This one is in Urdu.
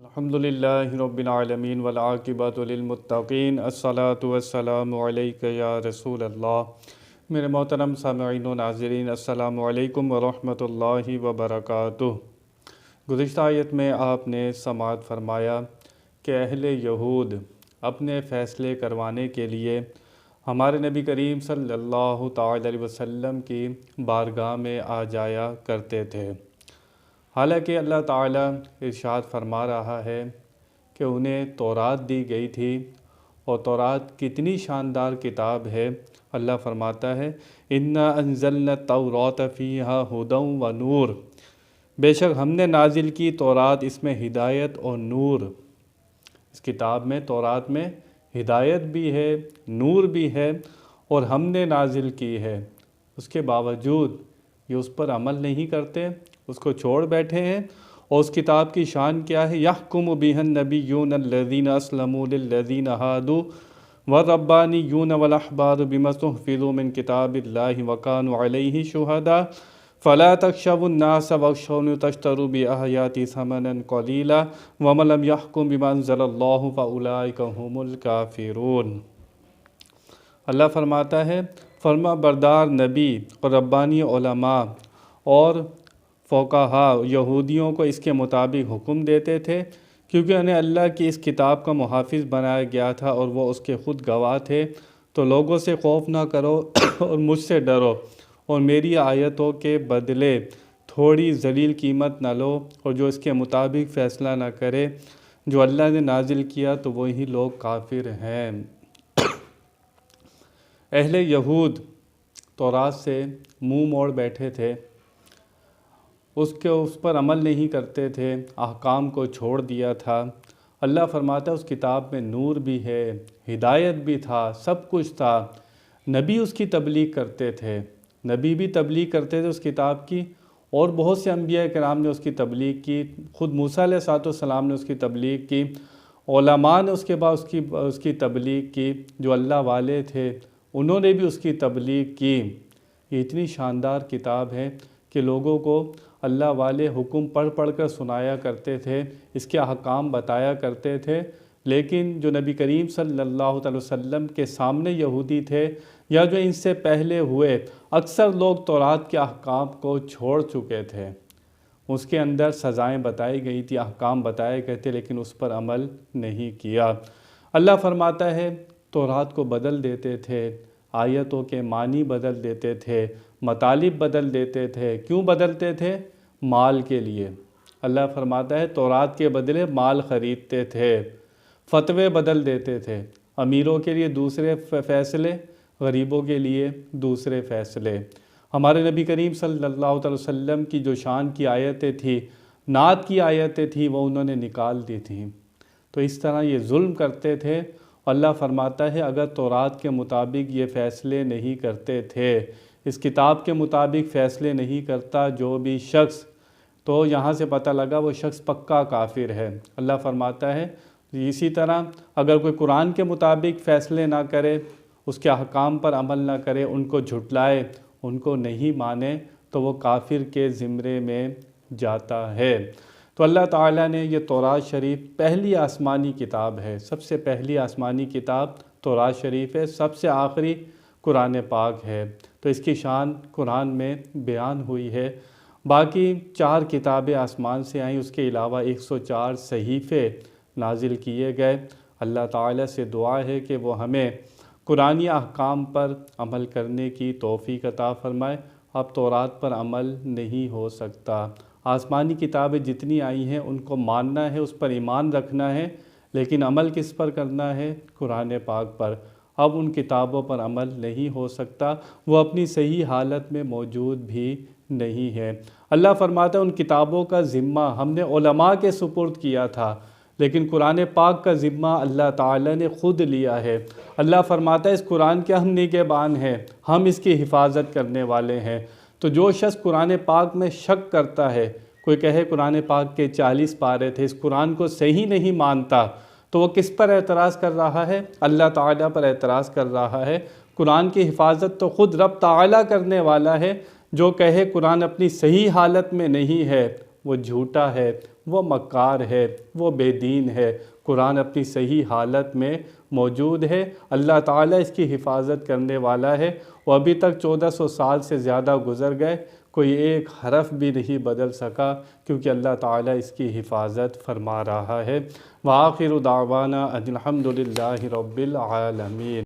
الحمدللہ رب العالمین والعاقبۃ للمتقین الصلاۃ والسلام علیک یا رسول اللہ۔ میرے محترم سامعین و ناظرین، السلام علیکم ورحمۃ اللہ وبرکاتہ۔ گزشتہ آیت میں آپ نے سماعت فرمایا کہ اہل یہود اپنے فیصلے کروانے کے لیے ہمارے نبی کریم صلی اللہ تعالی علیہ وسلم کی بارگاہ میں آ جایا کرتے تھے۔ حالانکہ اللہ تعالیٰ ارشاد فرما رہا ہے کہ انہیں تورات دی گئی تھی، اور تورات کتنی شاندار کتاب ہے۔ اللہ فرماتا ہے اِنَّا أَنزَلْنَا التَّوْرَاةَ فِيهَا هُدًى وَنُورٌ، بے شک ہم نے نازل کی تورات، اس میں ہدایت اور نور۔ اس کتاب میں، تورات میں ہدایت بھی ہے، نور بھی ہے، اور ہم نے نازل کی ہے۔ اس کے باوجود یہ اس پر عمل نہیں کرتے، اس کو چھوڑ بیٹھے ہیں۔ اور اس کتاب کی شان کیا ہے؟ يَحْكُمُ بِهَا النَّبِيُّونَ الَّذِينَ أَسْلَمُوا لِلَّذِينَ هَادُوا وَالرَّبَّانِيُّونَ وَالْأَحْبَارُ بِمَا اسْتُحْفِظُوا مِنْ كِتَابِ اللَّهِ وَكَانُوا عَلَيْهِ شُهَدَاءَ فَلَا تَخْشَوُا النَّاسَ وَاخْشَوْنِي وَاشْتَرُوا بِآيَاتِي ثَمَنًا قَلِيلًا وَمَن لَّمْ يَحْكُم بِمَا أَنزَلَ اللَّهُ فَأُولَٰئِكَ هُمُ الْكَافِرُونَ۔ اللہ فرماتا ہے فرما بردار نبی اور ربانی علماء اور فقہا یہودیوں کو اس کے مطابق حکم دیتے تھے، کیونکہ انہیں اللہ کی اس کتاب کا محافظ بنایا گیا تھا اور وہ اس کے خود گواہ تھے۔ تو لوگوں سے خوف نہ کرو اور مجھ سے ڈرو، اور میری آیتوں کے بدلے تھوڑی ذلیل قیمت نہ لو، اور جو اس کے مطابق فیصلہ نہ کرے جو اللہ نے نازل کیا تو وہی لوگ کافر ہیں۔ اہل یہود تورات سے منہ موڑ بیٹھے تھے، اس پر عمل نہیں کرتے تھے، احکام کو چھوڑ دیا تھا۔ اللہ فرماتا ہے اس کتاب میں نور بھی ہے، ہدایت بھی تھا، سب کچھ تھا۔ نبی اس کی تبلیغ کرتے تھے، نبی بھی تبلیغ کرتے تھے اس کتاب کی، اور بہت سے انبیاء کرام نے اس کی تبلیغ کی۔ خود موسیٰ علیہ السلام نے اس کی تبلیغ کی، علماء نے اس کے بعد اس کی تبلیغ کی، جو اللہ والے تھے انہوں نے بھی اس کی تبلیغ کی۔ یہ اتنی شاندار کتاب ہے کہ لوگوں کو اللہ والے حکم پڑھ پڑھ کر سنایا کرتے تھے، اس کے احکام بتایا کرتے تھے، لیکن جو نبی کریم صلی اللہ علیہ وسلم کے سامنے یہودی تھے یا جو ان سے پہلے ہوئے، اکثر لوگ تورات کے احکام کو چھوڑ چکے تھے۔ اس کے اندر سزائیں بتائی گئی تھی، احکام بتائے گئے تھے، لیکن اس پر عمل نہیں کیا۔ اللہ فرماتا ہے تورات کو بدل دیتے تھے، آیتوں کے معنی بدل دیتے تھے، مطالب بدل دیتے تھے۔ کیوں بدلتے تھے؟ مال کے لیے۔ اللہ فرماتا ہے تورات کے بدلے مال خریدتے تھے، فتوے بدل دیتے تھے، امیروں کے لیے دوسرے فیصلے، غریبوں کے لیے دوسرے فیصلے۔ ہمارے نبی کریم صلی اللہ علیہ وسلم کی جو شان کی آیتیں تھیں، نعت کی آیتیں تھیں، وہ انہوں نے نکال دی تھیں۔ تو اس طرح یہ ظلم کرتے تھے۔ اللہ فرماتا ہے اگر تورات کے مطابق یہ فیصلے نہیں کرتے تھے، اس کتاب کے مطابق فیصلے نہیں کرتا جو بھی شخص، تو یہاں سے پتہ لگا وہ شخص پکا کافر ہے۔ اللہ فرماتا ہے اسی طرح اگر کوئی قرآن کے مطابق فیصلے نہ کرے، اس کے احکام پر عمل نہ کرے، ان کو جھٹلائے، ان کو نہیں مانے، تو وہ کافر کے زمرے میں جاتا ہے۔ تو اللہ تعالیٰ نے یہ تورات شریف پہلی آسمانی کتاب ہے، سب سے پہلی آسمانی کتاب تورات شریف ہے، سب سے آخری قرآن پاک ہے۔ تو اس کی شان قرآن میں بیان ہوئی ہے۔ باقی 4 کتابیں آسمان سے آئیں، اس کے علاوہ 104 صحیفے نازل کیے گئے۔ اللہ تعالیٰ سے دعا ہے کہ وہ ہمیں قرآنی احکام پر عمل کرنے کی توفیق عطا فرمائے۔ اب تورات پر عمل نہیں ہو سکتا۔ آسمانی کتابیں جتنی آئی ہیں ان کو ماننا ہے، اس پر ایمان رکھنا ہے، لیکن عمل کس پر کرنا ہے؟ قرآن پاک پر۔ اب ان کتابوں پر عمل نہیں ہو سکتا، وہ اپنی صحیح حالت میں موجود بھی نہیں ہے۔ اللہ فرماتا ہے ان کتابوں کا ذمہ ہم نے علماء کے سپرد کیا تھا، لیکن قرآن پاک کا ذمہ اللہ تعالیٰ نے خود لیا ہے۔ اللہ فرماتا ہے اس قرآن کے ہم نگہبان ہیں، ہم اس کی حفاظت کرنے والے ہیں۔ تو جو شخص قرآن پاک میں شک کرتا ہے، کوئی کہے قرآن پاک کے 40 پارے تھے، اس قرآن کو صحیح نہیں مانتا، تو وہ کس پر اعتراض کر رہا ہے؟ اللہ تعالیٰ پر اعتراض کر رہا ہے۔ قرآن کی حفاظت تو خود رب تعالیٰ کرنے والا ہے۔ جو کہے قرآن اپنی صحیح حالت میں نہیں ہے، وہ جھوٹا ہے، وہ مکار ہے، وہ بے دین ہے۔ قرآن اپنی صحیح حالت میں موجود ہے، اللہ تعالیٰ اس کی حفاظت کرنے والا ہے، وہ ابھی تک 1400 سال سے زیادہ گزر گئے، کوئی ایک حرف بھی نہیں بدل سکا، کیونکہ اللہ تعالیٰ اس کی حفاظت فرما رہا ہے۔ وآخر دعوانا ان الحمد للہ رب العالمین۔